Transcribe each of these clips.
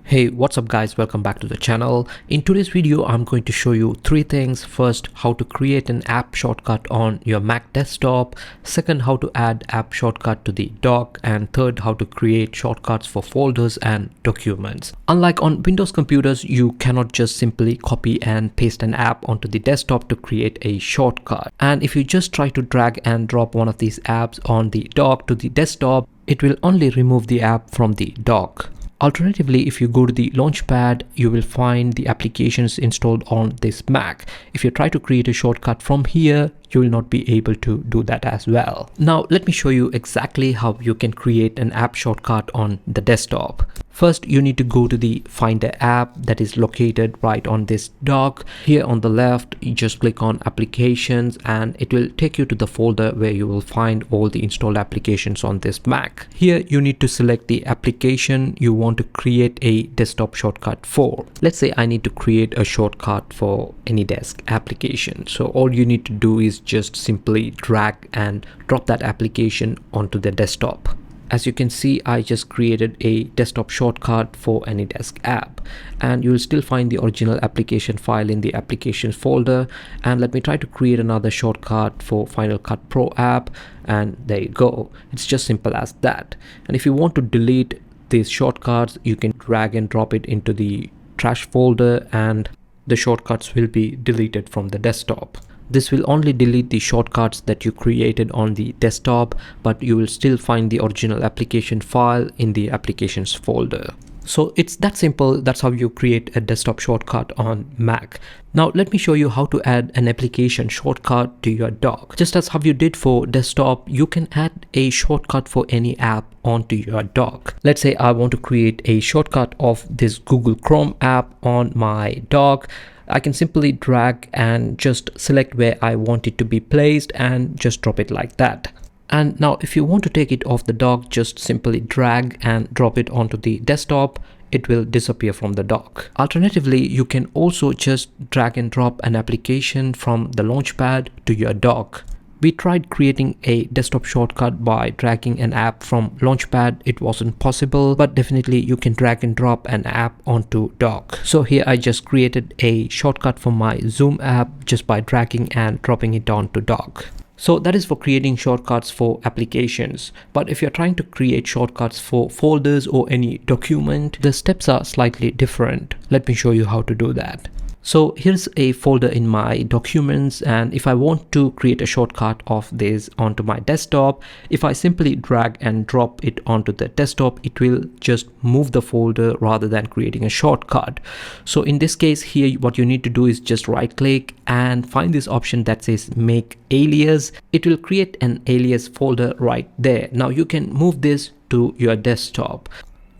Hey, what's up guys, welcome back to the channel. In today's video I'm going to show you three things. First, how to create an app shortcut on your Mac desktop. Second, how to add app shortcut to the dock. And third, how to create shortcuts for folders and documents. Unlike on Windows computers, you cannot just simply copy and paste an app onto the desktop to create a shortcut. And if you just try to drag and drop one of these apps on the dock to the desktop, it will only remove the app from the dock. Alternatively, if you go to the Launchpad, you will find the applications installed on this Mac. If you try to create a shortcut from here, you will not be able to do that as well. Now, let me show you exactly how you can create an app shortcut on the desktop. First, you need to go to the Finder app that is located right on this dock. Here on the left, you just click on Applications and it will take you to the folder where you will find all the installed applications on this Mac. Here, you need to select the application you want to create a desktop shortcut for. Let's say I need to create a shortcut for AnyDesk application. So all you need to do is just simply drag and drop that application onto the desktop. As you can see, I just created a desktop shortcut for AnyDesk app, and you will still find the original application file in the applications folder. And let me try to create another shortcut for Final Cut Pro app, and there you go. It's just simple as that. And if you want to delete these shortcuts, you can drag and drop it into the trash folder and the shortcuts will be deleted from the desktop. This will only delete the shortcuts that you created on the desktop, but you will still find the original application file in the applications folder. So it's that simple. That's how you create a desktop shortcut on Mac. Now let me show you how to add an application shortcut to your dock. Just as how you did for desktop, you can add a shortcut for any app onto your dock. Let's say I want to create a shortcut of this Google Chrome app on my dock. I can simply drag and just select where I want it to be placed and just drop it like that. And now if you want to take it off the dock, just simply drag and drop it onto the desktop. It will disappear from the dock. Alternatively, you can also just drag and drop an application from the Launchpad to your dock. We tried creating a desktop shortcut by dragging an app from Launchpad. It wasn't possible, but definitely you can drag and drop an app onto dock. So here I just created a shortcut for my Zoom app just by dragging and dropping it onto dock. So that is for creating shortcuts for applications. But if you're trying to create shortcuts for folders or any document, the steps are slightly different. Let me show you how to do that. So here's a folder in my documents, and if I want to create a shortcut of this onto my desktop, if I simply drag and drop it onto the desktop, it will just move the folder rather than creating a shortcut. So in this case here, what you need to do is just right click and find this option that says make alias. It will create an alias folder right there. Now you can move this to your desktop.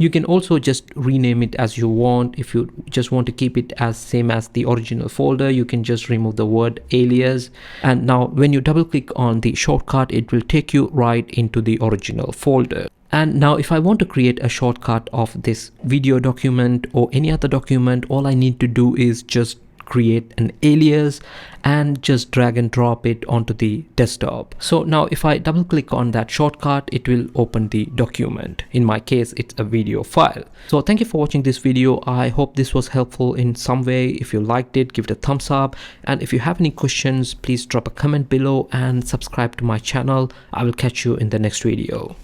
You can also just rename it as you want. If you just want to keep it as same as the original folder, you can just remove the word alias. And now when you double click on the shortcut, it will take you right into the original folder. And now if I want to create a shortcut of this video document or any other document, all I need to do is just create an alias and just drag and drop it onto the desktop. So now if I double click on that shortcut, it will open the document. In my case, it's a video file. So thank you for watching this video. I hope this was helpful in some way. If you liked it, give it a thumbs up. And if you have any questions, please drop a comment below and subscribe to my channel. I will catch you in the next video.